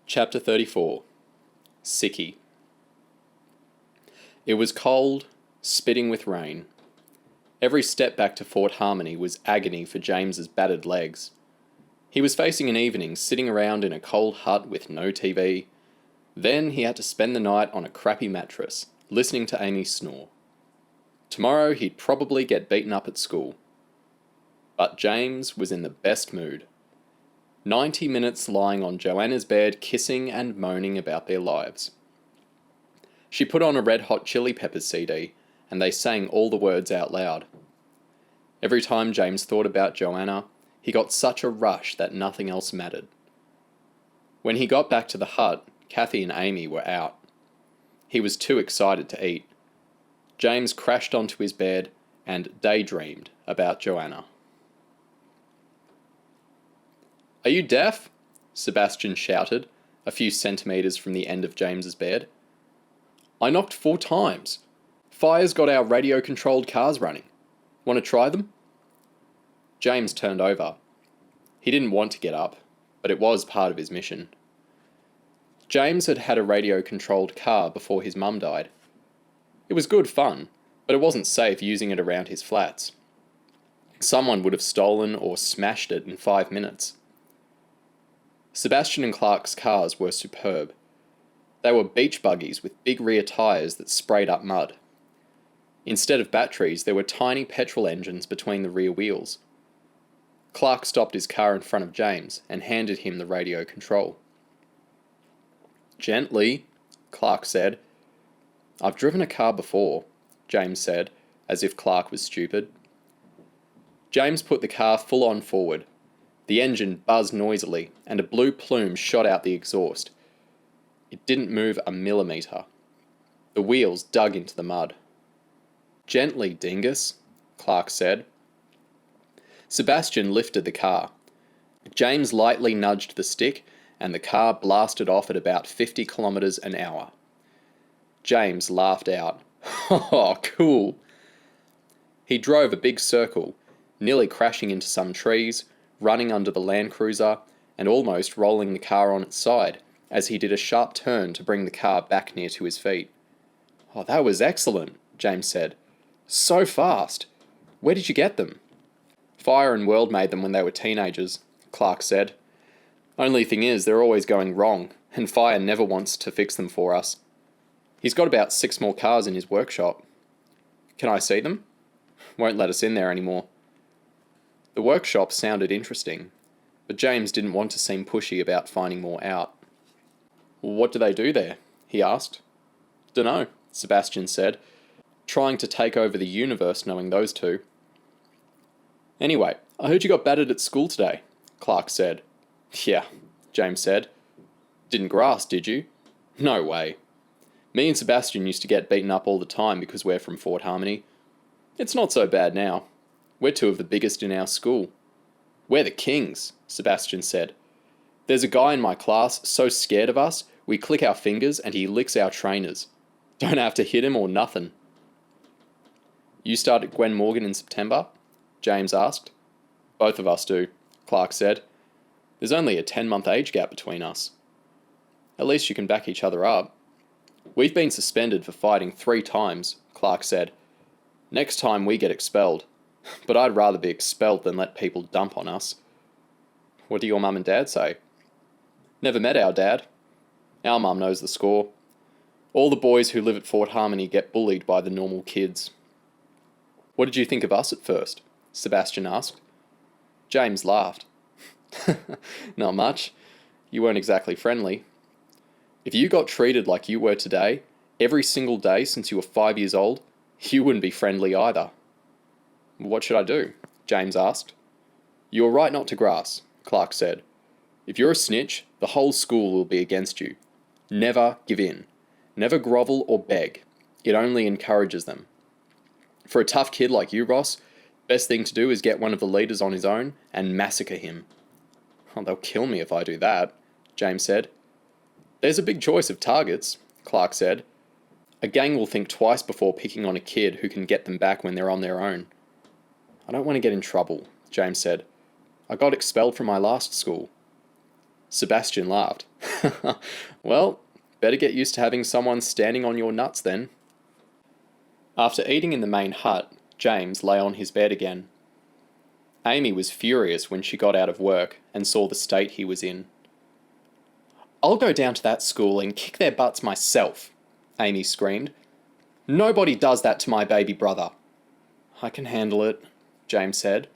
Chapter 34. Sickie. It was cold, spitting with rain. Every step back to Fort Harmony was agony for James's battered legs. He was facing an evening sitting around in a cold hut with no TV. Then he had to spend the night on a crappy mattress, listening to Amy snore. Tomorrow he'd probably get beaten up at school. But James was in the best mood. 90 minutes lying on Joanna's bed, kissing and moaning about their lives. She put on a Red Hot Chili Peppers CD, and they sang all the words out loud. Every time James thought about Joanna, he got such a rush that nothing else mattered. When he got back to the hut, Kathy and Amy were out. He was too excited to eat. James crashed onto his bed and daydreamed about Joanna. "Are you deaf?" Sebastian shouted, a few centimetres from the end of James's bed. "I knocked 4 times. Fire's got our radio-controlled cars running. Want to try them?" James turned over. He didn't want to get up, but it was part of his mission. James had had a radio-controlled car before his mum died. It was good fun, but it wasn't safe using it around his flats. Someone would have stolen or smashed it in 5 minutes. Sebastian and Clark's cars were superb. They were beach buggies with big rear tyres that sprayed up mud. Instead of batteries, there were tiny petrol engines between the rear wheels. Clark stopped his car in front of James and handed him the radio control. "Gently," Clark said. "I've driven a car before," James said, as if Clark was stupid. James put the car full on forward. The engine buzzed noisily, and a blue plume shot out the exhaust. It didn't move a millimetre. The wheels dug into the mud. "Gently, dingus," Clark said. Sebastian lifted the car. James lightly nudged the stick, and the car blasted off at about 50 kilometres an hour. James laughed out. "Oh, cool." He drove a big circle, nearly crashing into some trees, running under the Land Cruiser, and almost rolling the car on its side, as he did a sharp turn to bring the car back near to his feet. "Oh, that was excellent," James said. "So fast. Where did you get them?" "Fire and World made them when they were teenagers," Clark said. "Only thing is, they're always going wrong, and Fire never wants to fix them for us. He's got about 6 more cars in his workshop." "Can I see them?" "Won't let us in there anymore." The workshop sounded interesting, but James didn't want to seem pushy about finding more out. "What do they do there?" he asked. "Dunno," Sebastian said, trying to take over the universe knowing those two. "Anyway, I heard you got battered at school today," Clark said. "Yeah," James said. "Didn't grass, did you?" "No way. Me and Sebastian used to get beaten up all the time because we're from Fort Harmony. It's not so bad now. We're 2 of the biggest in our school." "We're the kings," Sebastian said. "There's a guy in my class so scared of us, we click our fingers and he licks our trainers. Don't have to hit him or nothing." "You start at Gwen Morgan in September?" James asked. "Both of us do," Clark said. "There's only a 10-month age gap between us." "At least you can back each other up." "We've been suspended for fighting 3 times, Clark said. "Next time we get expelled. But I'd rather be expelled than let people dump on us." "What do your mum and dad say?" "Never met our dad. Our mum knows the score. All the boys who live at Fort Harmony get bullied by the normal kids." "What did you think of us at first?" Sebastian asked. James laughed. "Not much. You weren't exactly friendly. If you got treated like you were today, every single day since you were 5 years old, you wouldn't be friendly either." "What should I do?" James asked. "You were right not to grass," Clark said. "If you're a snitch, the whole school will be against you. Never give in. Never grovel or beg. It only encourages them. For a tough kid like you, Ross, best thing to do is get one of the leaders on his own and massacre him." "Oh, they'll kill me if I do that," James said. "There's a big choice of targets," Clark said. "A gang will think twice before picking on a kid who can get them back when they're on their own." "I don't want to get in trouble," James said. "I got expelled from my last school." Sebastian laughed. Well, better get used to having someone standing on your nuts then. After eating in the main hut, James lay on his bed again. Amy was furious when she got out of work and saw the state he was in. "I'll go down to that school and kick their butts myself," Amy screamed. "Nobody does that to my baby brother." "I can handle it," James said.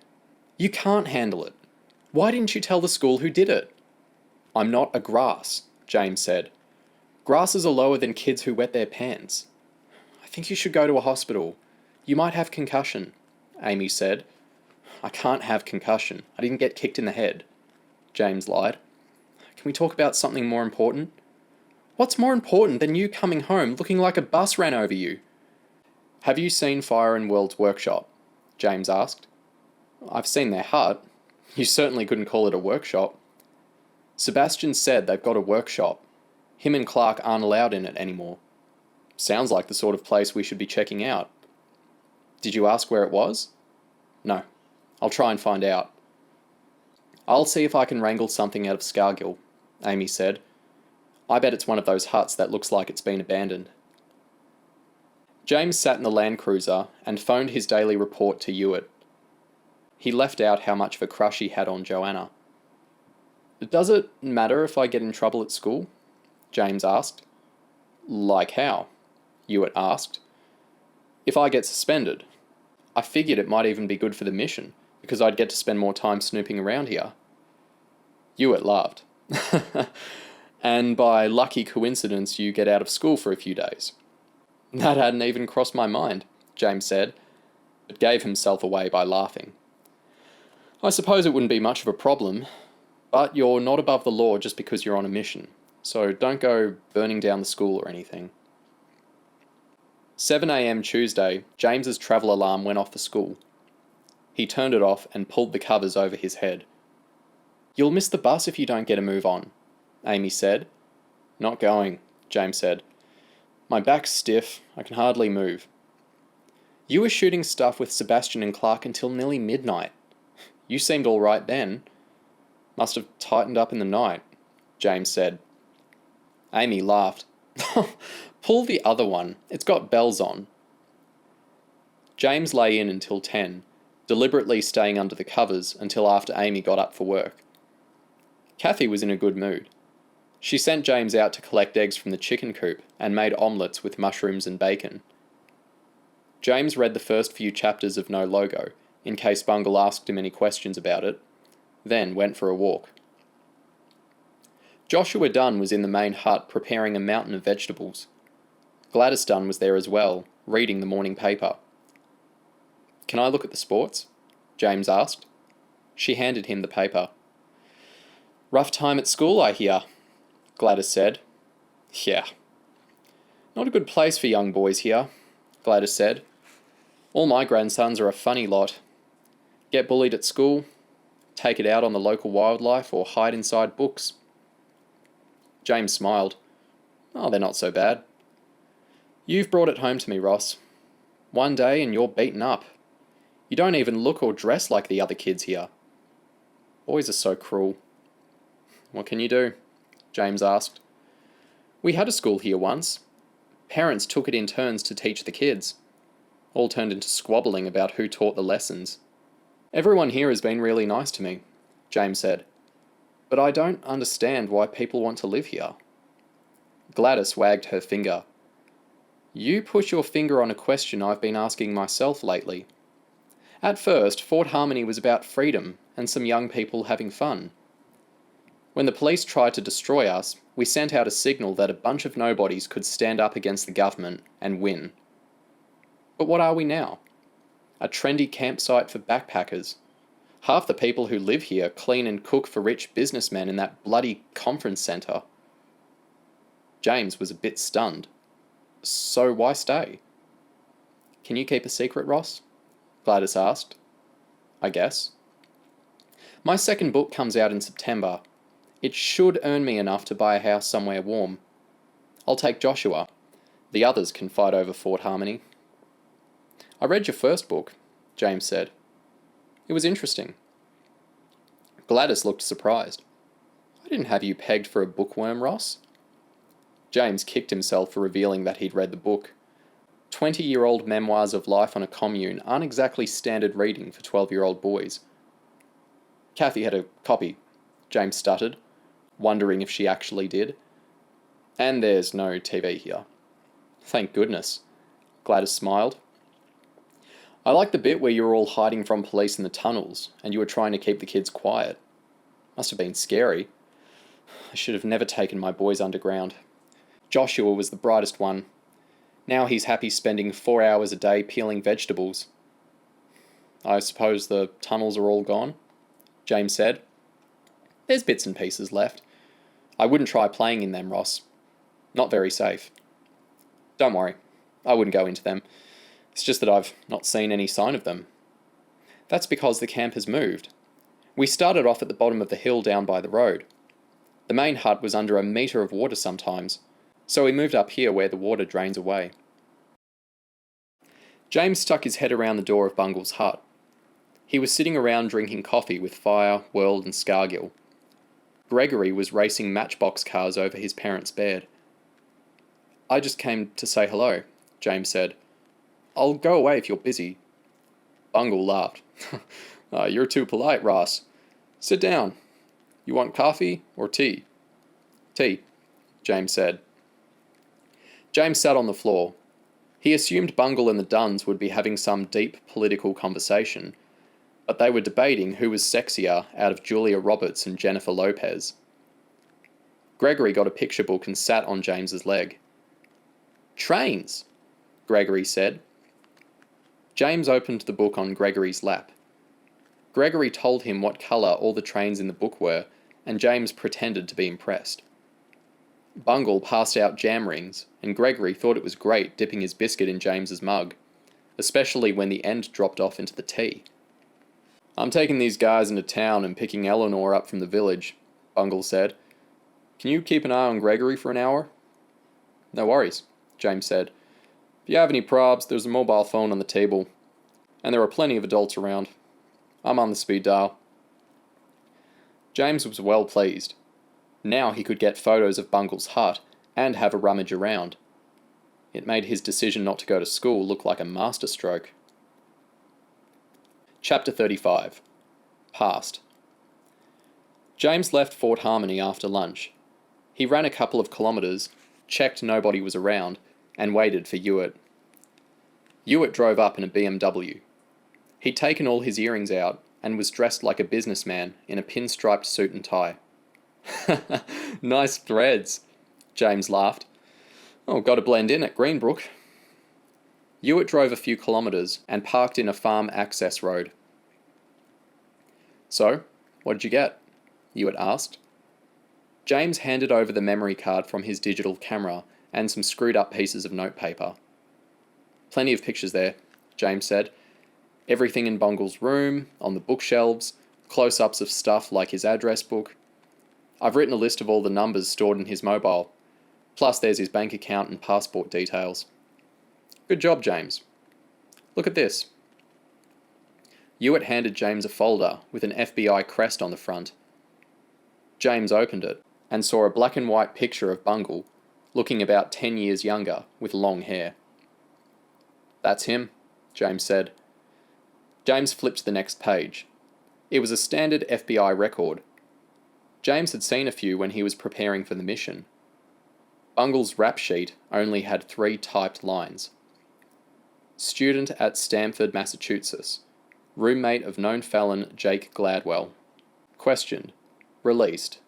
"You can't handle it. Why didn't you tell the school who did it?" "I'm not a grass," James said. "Grasses are lower than kids who wet their pants." "I think you should go to a hospital. You might have concussion," Amy said. "I can't have concussion. I didn't get kicked in the head," James lied. "Can we talk about something more important?" "What's more important than you coming home looking like a bus ran over you?" "Have you seen Fire and World's workshop?" James asked. "I've seen their hut. You certainly couldn't call it a workshop." "Sebastian said they've got a workshop. Him and Clark aren't allowed in it anymore. Sounds like the sort of place we should be checking out." "Did you ask where it was?" "No. I'll try and find out." "I'll see if I can wrangle something out of Scargill," Amy said. "I bet it's one of those huts that looks like it's been abandoned." James sat in the Land Cruiser and phoned his daily report to Hewitt. He left out how much of a crush he had on Joanna. "Does it matter if I get in trouble at school?" James asked. "Like how?" Hewitt asked. "If I get suspended. I figured it might even be good for the mission, because I'd get to spend more time snooping around here." Hewitt laughed. "And by lucky coincidence you get out of school for a few days." "That hadn't even crossed my mind," James said, but gave himself away by laughing. "I suppose it wouldn't be much of a problem, but you're not above the law just because you're on a mission, so don't go burning down the school or anything." 7 a.m. Tuesday, James's travel alarm went off for school. He turned it off and pulled the covers over his head. "You'll miss the bus if you don't get a move on," Amy said. "Not going," James said. "My back's stiff. I can hardly move." "You were shooting stuff with Sebastian and Clark until nearly midnight. You seemed all right then." "Must have tightened up in the night," James said. Amy laughed. "Pull the other one. It's got bells on." James lay in until 10, deliberately staying under the covers until after Amy got up for work. Kathy was in a good mood. She sent James out to collect eggs from the chicken coop and made omelettes with mushrooms and bacon. James read the first few chapters of No Logo, in case Bungle asked him any questions about it, then went for a walk. Joshua Dunn was in the main hut preparing a mountain of vegetables. Gladys Dunn was there as well, reading the morning paper. "Can I look at the sports?" James asked. She handed him the paper. "Rough time at school, I hear," Gladys said. "Yeah. Not a good place for young boys here," Gladys said. "All my grandsons are a funny lot. Get bullied at school, take it out on the local wildlife, or hide inside books." James smiled. "Oh, they're not so bad." "You've brought it home to me, Ross. One day and you're beaten up. You don't even look or dress like the other kids here. Boys are so cruel." "What can you do?" James asked. "We had a school here once. Parents took it in turns to teach the kids. All turned into squabbling about who taught the lessons. Everyone here has been really nice to me," James said. "But I don't understand why people want to live here." Gladys wagged her finger. "You put your finger on a question I've been asking myself lately. At first, Fort Harmony was about freedom and some young people having fun. When the police tried to destroy us, we sent out a signal that a bunch of nobodies could stand up against the government and win. But what are we now? A trendy campsite for backpackers. Half the people who live here clean and cook for rich businessmen in that bloody conference centre." James was a bit stunned. "So why stay?" "Can you keep a secret, Ross?" Gladys asked. "I guess." "My second book comes out in September. It should earn me enough to buy a house somewhere warm. I'll take Joshua. The others can fight over Fort Harmony." "I read your first book," James said. "It was interesting." Gladys looked surprised. "I didn't have you pegged for a bookworm, Ross." James kicked himself for revealing that he'd read the book. 20-year-old memoirs of life on a commune aren't exactly standard reading for 12-year-old boys. "Kathy had a copy," James stuttered, wondering if she actually did. "And there's no TV here." "Thank goodness," Gladys smiled. "I like the bit where you were all hiding from police in the tunnels, and you were trying to keep the kids quiet. Must have been scary. I should have never taken my boys underground. Joshua was the brightest one. Now he's happy spending 4 hours a day peeling vegetables." "I suppose the tunnels are all gone?" James said. "There's bits and pieces left. I wouldn't try playing in them, Ross. Not very safe." "Don't worry, I wouldn't go into them. It's just that I've not seen any sign of them." "That's because the camp has moved. We started off at the bottom of the hill down by the road. The main hut was under a metre of water sometimes, so we moved up here where the water drains away." James stuck his head around the door of Bungle's hut. He was sitting around drinking coffee with Fire, World and Scargill. Gregory was racing matchbox cars over his parents' bed. "I just came to say hello," James said. "I'll go away if you're busy." Bungle laughed. You're too polite, Ross. Sit down. You want coffee or tea?" "Tea," James said. James sat on the floor. He assumed Bungle and the Dunns would be having some deep political conversation, but they were debating who was sexier out of Julia Roberts and Jennifer Lopez. Gregory got a picture book and sat on James's leg. "Trains," Gregory said. James opened the book on Gregory's lap. Gregory told him what colour all the trains in the book were, and James pretended to be impressed. Bungle passed out jam rings, and Gregory thought it was great dipping his biscuit in James's mug, especially when the end dropped off into the tea. "I'm taking these guys into town and picking Eleanor up from the village," Bungle said. "Can you keep an eye on Gregory for an hour?" "No worries," James said. "If you have any probs, there's a mobile phone on the table, and there are plenty of adults around. I'm on the speed dial." James was well pleased. Now he could get photos of Bungle's hut and have a rummage around. It made his decision not to go to school look like a masterstroke. Chapter 35. Past. James left Fort Harmony after lunch. He ran a couple of kilometres, checked nobody was around, and waited for Ewart. Ewart drove up in a BMW. He'd taken all his earrings out and was dressed like a businessman in a pinstriped suit and tie. "Nice threads," James laughed. "Oh, got to blend in at Greenbrook." Ewart drove a few kilometres and parked in a farm access road. "So, what did you get?" Ewart asked. James handed over the memory card from his digital camera and some screwed up pieces of notepaper. "Plenty of pictures there," James said. "Everything in Bungle's room, on the bookshelves, close-ups of stuff like his address book. I've written a list of all the numbers stored in his mobile. Plus there's his bank account and passport details. Good job, James. Look at this." Ewart handed James a folder with an FBI crest on the front. James opened it and saw a black and white picture of Bungle, looking about 10 years younger, with long hair. "That's him," James said. James flipped to the next page. It was a standard FBI record. James had seen a few when he was preparing for the mission. Bungle's rap sheet only had 3 typed lines. "Student at Stamford, Massachusetts. Roommate of known felon Jake Gladwell. Questioned. Released.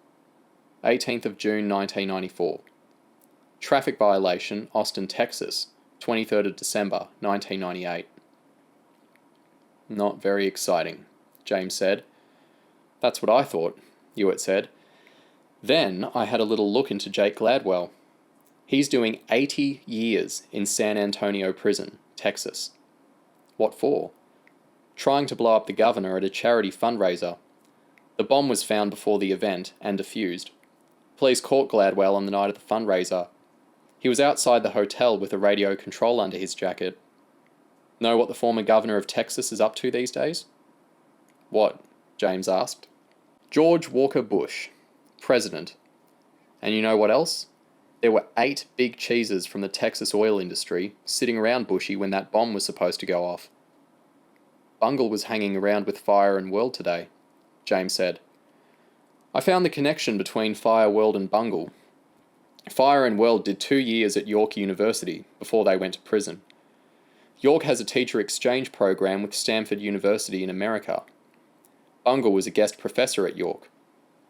18th of June 1994. Traffic violation, Austin, Texas. 23rd of December 1998. "Not very exciting," James said. "That's what I thought," Ewart said. "Then I had a little look into Jake Gladwell. He's doing 80 years in San Antonio Prison, Texas. What for? Trying to blow up the governor at a charity fundraiser. The bomb was found before the event and defused. Police caught Gladwell on the night of the fundraiser. He was outside the hotel with a radio control under his jacket. Know what the former governor of Texas is up to these days?" "What?" James asked. "George Walker Bush. president. And you know what else? There were 8 big cheeses from the Texas oil industry sitting around Bushy when that bomb was supposed to go off. Bungle was hanging around with Fire and World today, James said. I found the connection between Fire, World and Bungle. Fire and World did 2 years at York University before they went to prison. York has a teacher exchange program with Stanford University in America. Bungle was a guest professor at York.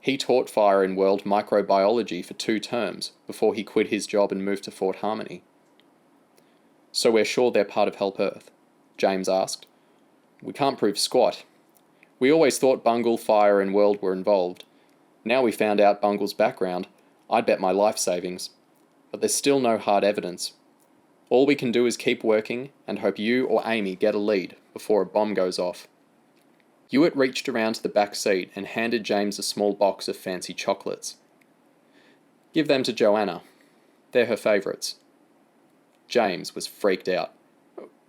He taught Fire and World microbiology for 2 terms before he quit his job and moved to Fort Harmony. So we're sure they're part of Help Earth? James asked. We can't prove squat. We always thought Bungle, Fire and World were involved. Now we found out Bungle's background, I'd bet my life savings. But there's still no hard evidence. All we can do is keep working and hope you or Amy get a lead before a bomb goes off. Hewitt reached around to the back seat and handed James a small box of fancy chocolates. Give them to Joanna. They're her favourites. James was freaked out.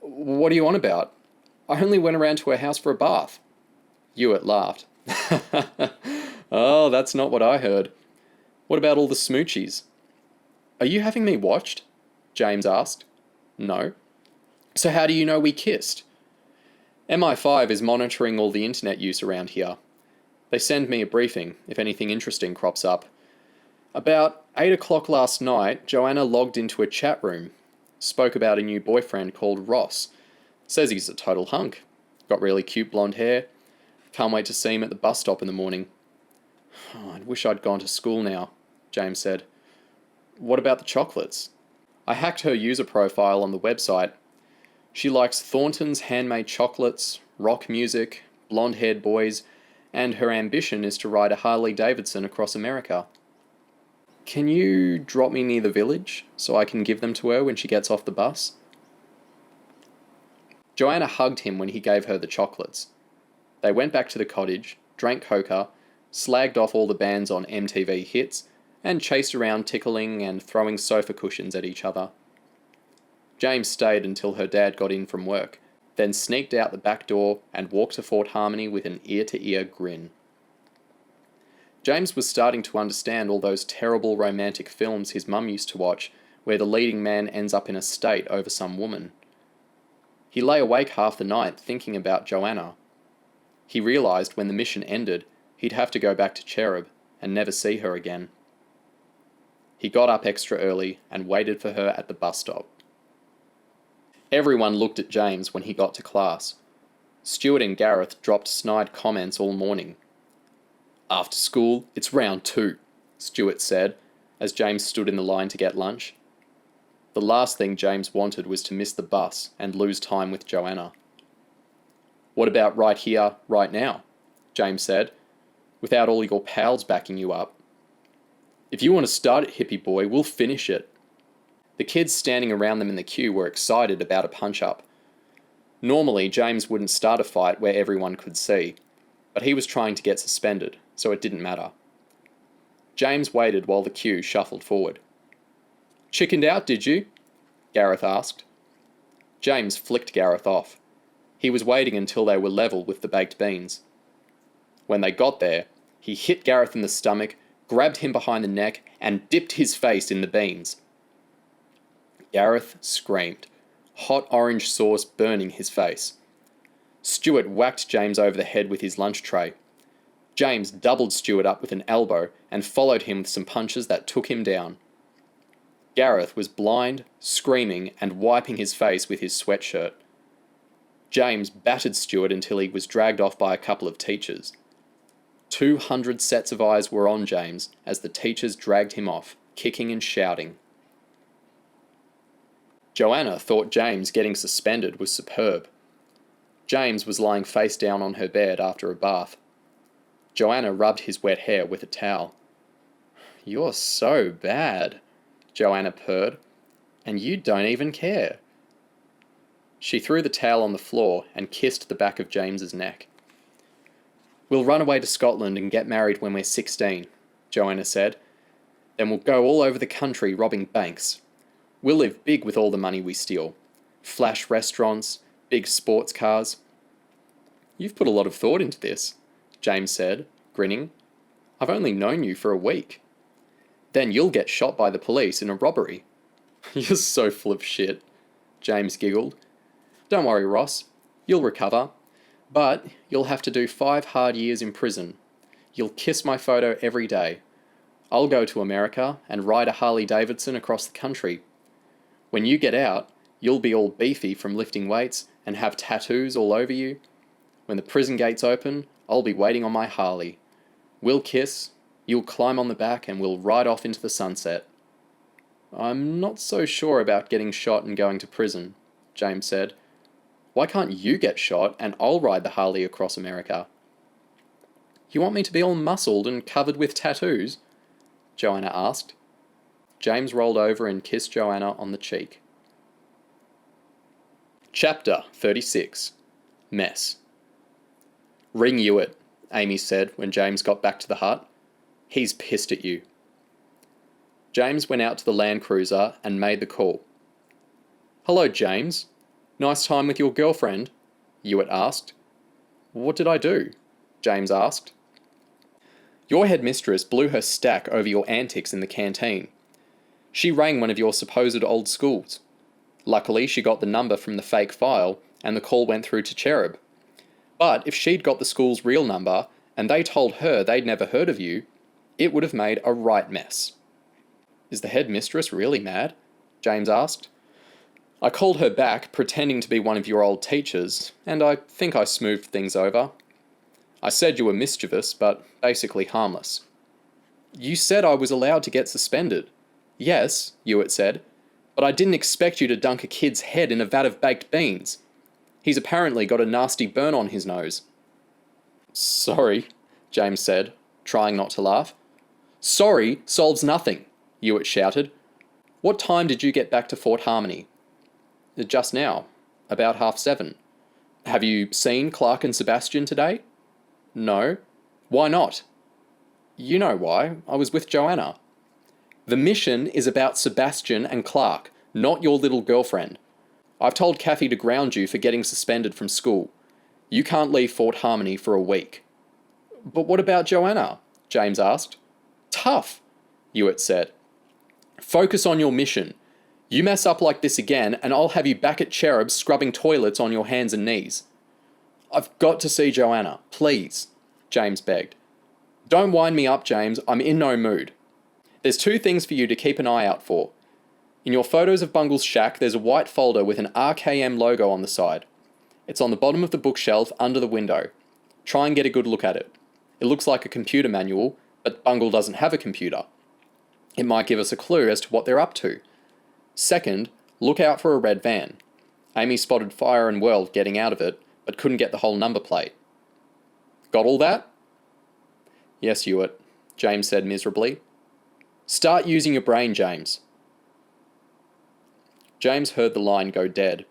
What are you on about? I only went around to her house for a bath. Hewitt laughed. Oh, that's not what I heard. What about all the smoochies? Are you having me watched? James asked. No. So how do you know we kissed? MI5 is monitoring all the internet use around here. They send me a briefing if anything interesting crops up. About 8 o'clock last night, Joanna logged into a chat room. Spoke about a new boyfriend called Ross. Says he's a total hunk. Got really cute blonde hair. Can't wait to see him at the bus stop in the morning. Oh, I wish I'd gone to school now, James said. What about the chocolates? I hacked her user profile on the website. She likes Thornton's handmade chocolates, rock music, blonde-haired boys, and her ambition is to ride a Harley-Davidson across America. Can you drop me near the village so I can give them to her when she gets off the bus? Joanna hugged him when he gave her the chocolates. They went back to the cottage, drank coca, slagged off all the bands on MTV Hits, and chased around tickling and throwing sofa cushions at each other. James stayed until her dad got in from work, then sneaked out the back door and walked to Fort Harmony with an ear-to-ear grin. James was starting to understand all those terrible romantic films his mum used to watch, where the leading man ends up in a state over some woman. He lay awake half the night thinking about Joanna. He realised when the mission ended, he'd have to go back to CHERUB and never see her again. He got up extra early and waited for her at the bus stop. Everyone looked at James when he got to class. Stuart and Gareth dropped snide comments all morning. After school, it's round 2, Stuart said, as James stood in the line to get lunch. The last thing James wanted was to miss the bus and lose time with Joanna. What about right here, right now? James said, without all your pals backing you up. If you want to start it, hippie boy, we'll finish it. The kids standing around them in the queue were excited about a punch-up. Normally, James wouldn't start a fight where everyone could see, but he was trying to get suspended, so it didn't matter. James waited while the queue shuffled forward. Chickened out, did you? Gareth asked. James flicked Gareth off. He was waiting until they were level with the baked beans. When they got there, he hit Gareth in the stomach, grabbed him behind the neck, and dipped his face in the beans. Gareth screamed, hot orange sauce burning his face. Stuart whacked James over the head with his lunch tray. James doubled Stuart up with an elbow and followed him with some punches that took him down. Gareth was blind, screaming, and wiping his face with his sweatshirt. James battered Stuart until he was dragged off by a couple of teachers. 200 sets of eyes were on James as the teachers dragged him off, kicking and shouting. Joanna thought James getting suspended was superb. James was lying face down on her bed after a bath. Joanna rubbed his wet hair with a towel. You're so bad, Joanna purred, and you don't even care. She threw the towel on the floor and kissed the back of James's neck. We'll run away to Scotland and get married when we're 16, Joanna said. Then we'll go all over the country robbing banks. We'll live big with all the money we steal. Flash restaurants, big sports cars. You've put a lot of thought into this, James said, grinning. I've only known you for a week. Then you'll get shot by the police in a robbery. You're so full of shit, James giggled. Don't worry, Ross. You'll recover. But you'll have to do 5 hard years in prison. You'll kiss my photo every day. I'll go to America and ride a Harley Davidson across the country. When you get out, you'll be all beefy from lifting weights and have tattoos all over you. When the prison gates open, I'll be waiting on my Harley. We'll kiss, you'll climb on the back, and we'll ride off into the sunset. I'm not so sure about getting shot and going to prison, James said. Why can't you get shot and I'll ride the Harley across America? You want me to be all muscled and covered with tattoos? Joanna asked. James rolled over and kissed Joanna on the cheek. Chapter 36. Mess. Ring Hewitt, Amy said when James got back to the hut. He's pissed at you. James went out to the Land Cruiser and made the call. Hello, James. Nice time with your girlfriend? Hewitt asked. What did I do? James asked. Your headmistress blew her stack over your antics in the canteen. She rang one of your supposed old schools. Luckily, she got the number from the fake file, and the call went through to CHERUB. But if she'd got the school's real number, and they told her they'd never heard of you, it would have made a right mess. Is the headmistress really mad? James asked. I called her back, pretending to be one of your old teachers, and I think I smoothed things over. I said you were mischievous, but basically harmless. You said I was allowed to get suspended. Yes, Hewitt said, but I didn't expect you to dunk a kid's head in a vat of baked beans. He's apparently got a nasty burn on his nose. Sorry, James said, trying not to laugh. Sorry solves nothing, Hewitt shouted. What time did you get back to Fort Harmony? Just now, about 7:30. Have you seen Clark and Sebastian today? No. Why not? You know why. I was with Joanna. The mission is about Sebastian and Clark, not your little girlfriend. I've told Kathy to ground you for getting suspended from school. You can't leave Fort Harmony for a week. But what about Joanna? James asked. Tough, Hewitt said. Focus on your mission. You mess up like this again, and I'll have you back at CHERUB scrubbing toilets on your hands and knees. I've got to see Joanna, please, James begged. Don't wind me up, James. I'm in no mood. There's 2 things for you to keep an eye out for. In your photos of Bungle's shack, there's a white folder with an RKM logo on the side. It's on the bottom of the bookshelf under the window. Try and get a good look at it. It looks like a computer manual, but Bungle doesn't have a computer. It might give us a clue as to what they're up to. Second, look out for a red van. Amy spotted Fire and World getting out of it, but couldn't get the whole number plate. Got all that? Yes, Hewitt, James said miserably. Start using your brain, James. James heard the line go dead.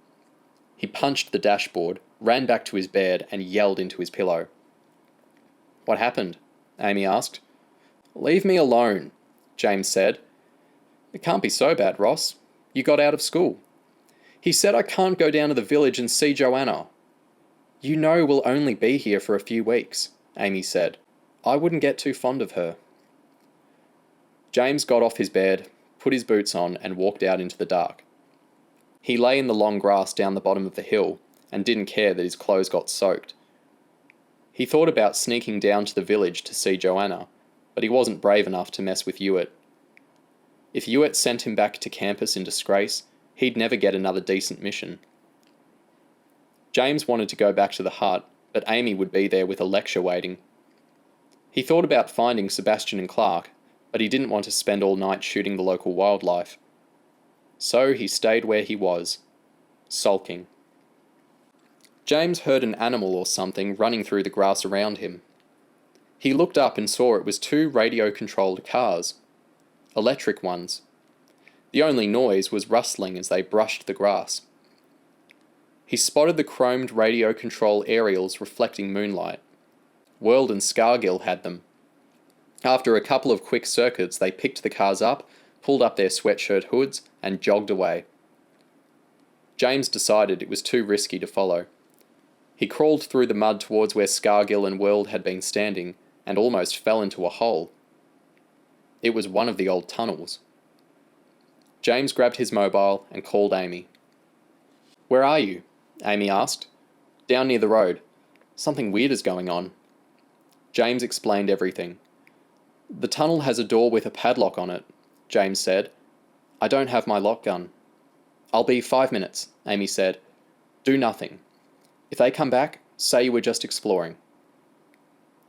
He punched the dashboard, ran back to his bed, and yelled into his pillow. What happened? Amy asked. Leave me alone, James said. It can't be so bad, Ross. You got out of school. He said I can't go down to the village and see Joanna. You know we'll only be here for a few weeks, Amy said. I wouldn't get too fond of her. James got off his bed, put his boots on, and walked out into the dark. He lay in the long grass down the bottom of the hill and didn't care that his clothes got soaked. He thought about sneaking down to the village to see Joanna, but he wasn't brave enough to mess with Hewitt. If Hewitt sent him back to campus in disgrace, he'd never get another decent mission. James wanted to go back to the hut, but Amy would be there with a lecture waiting. He thought about finding Sebastian and Clark, but he didn't want to spend all night shooting the local wildlife. So he stayed where he was, sulking. James heard an animal or something running through the grass around him. He looked up and saw it was 2 radio-controlled cars. Electric ones. The only noise was rustling as they brushed the grass. He spotted the chromed radio control aerials reflecting moonlight. World and Scargill had them. After a couple of quick circuits, they picked the cars up, pulled up their sweatshirt hoods, and jogged away. James decided it was too risky to follow. He crawled through the mud towards where Scargill and World had been standing, and almost fell into a hole. It was one of the old tunnels. James grabbed his mobile and called Amy. "Where are you?" Amy asked. "Down near the road. Something weird is going on." James explained everything. "The tunnel has a door with a padlock on it," James said. "I don't have my lock gun." "I'll be 5 minutes," Amy said. "Do nothing. If they come back, say you were just exploring."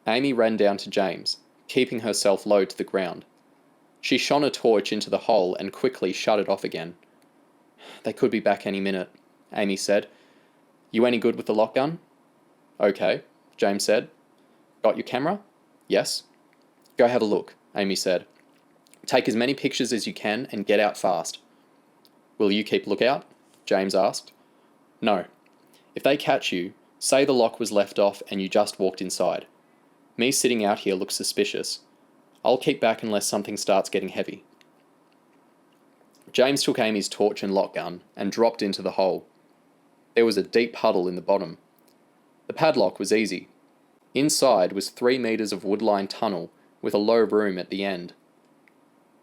Amy ran down to James, keeping herself low to the ground. She shone a torch into the hole and quickly shut it off again. "They could be back any minute," Amy said. "You any good with the lock gun?" "Okay," James said. "Got your camera?" "Yes." "Go have a look," Amy said. "Take as many pictures as you can and get out fast." "Will you keep lookout?" James asked. "No. If they catch you, say the lock was left off and you just walked inside. Me sitting out here looks suspicious. I'll keep back unless something starts getting heavy." James took Amy's torch and lock gun and dropped into the hole. There was a deep puddle in the bottom. The padlock was easy. Inside was 3 meters of wood-lined tunnel with a low room at the end.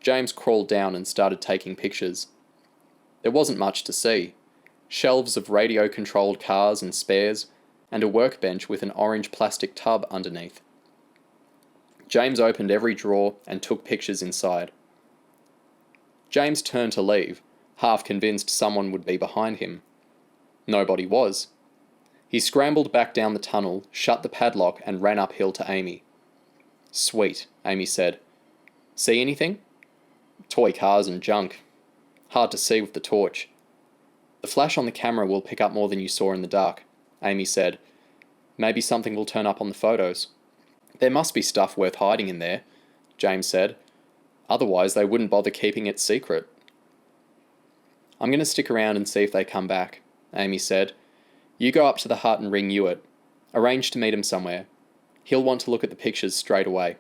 James crawled down and started taking pictures. There wasn't much to see. Shelves of radio-controlled cars and spares, and a workbench with an orange plastic tub underneath. James opened every drawer and took pictures inside. James turned to leave, half convinced someone would be behind him. Nobody was. He scrambled back down the tunnel, shut the padlock, and ran uphill to Amy. "Sweet," Amy said. "See anything?" "Toy cars and junk. Hard to see with the torch." "The flash on the camera will pick up more than you saw in the dark," Amy said. "Maybe something will turn up on the photos." "There must be stuff worth hiding in there," James said. "Otherwise they wouldn't bother keeping it secret." "I'm going to stick around and see if they come back," Amy said. "You go up to the hut and ring Hewitt. Arrange to meet him somewhere. He'll want to look at the pictures straight away."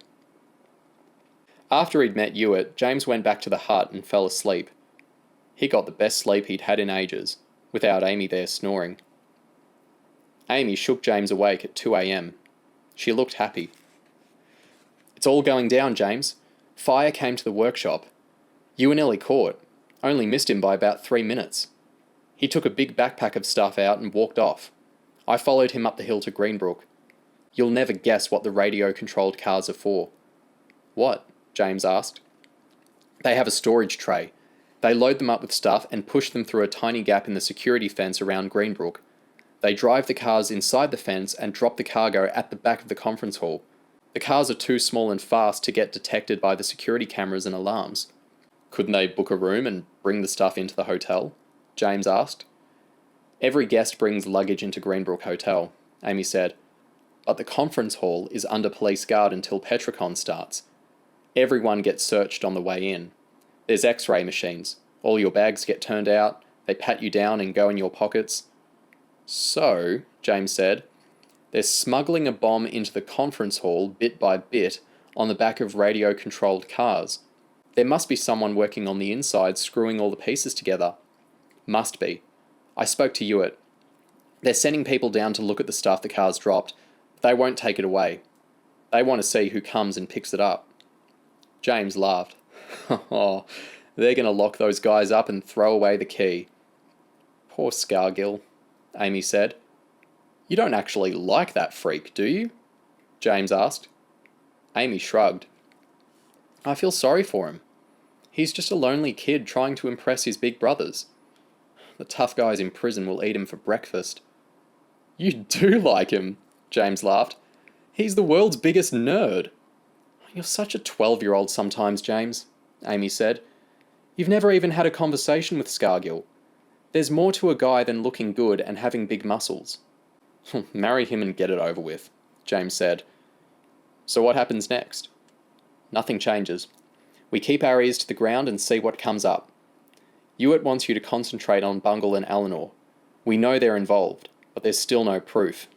After he'd met Hewitt, James went back to the hut and fell asleep. He got the best sleep he'd had in ages, without Amy there snoring. Amy shook James awake at 2 a.m. She looked happy. "It's all going down, James. Fire came to the workshop. You were nearly caught. Only missed him by about 3 minutes. He took a big backpack of stuff out and walked off. I followed him up the hill to Greenbrook. You'll never guess what the radio-controlled cars are for." "What?" James asked. "They have a storage tray. They load them up with stuff and push them through a tiny gap in the security fence around Greenbrook. They drive the cars inside the fence and drop the cargo at the back of the conference hall. The cars are too small and fast to get detected by the security cameras and alarms." "Couldn't they book a room and bring the stuff into the hotel?" James asked. "Every guest brings luggage into Greenbrook Hotel," Amy said. "But the conference hall is under police guard until Petricon starts. Everyone gets searched on the way in. There's X-ray machines. All your bags get turned out. They pat you down and go in your pockets." "So," James said, "they're smuggling a bomb into the conference hall bit by bit on the back of radio-controlled cars. There must be someone working on the inside screwing all the pieces together." "Must be. I spoke to Hewitt. They're sending people down to look at the stuff the cars dropped. They won't take it away. They want to see who comes and picks it up." James laughed. "Oh, they're going to lock those guys up and throw away the key." "Poor Scargill," Amy said. "You don't actually like that freak, do you?" James asked. Amy shrugged. "I feel sorry for him. He's just a lonely kid trying to impress his big brothers. The tough guys in prison will eat him for breakfast." "You do like him," James laughed. "He's the world's biggest nerd." "You're such a 12-year-old sometimes, James," Amy said. "You've never even had a conversation with Scargill. There's more to a guy than looking good and having big muscles." "Marry him and get it over with," James said. "So what happens next?" "Nothing changes. We keep our ears to the ground and see what comes up. Hewitt wants you to concentrate on Bungle and Eleanor. We know they're involved, but there's still no proof.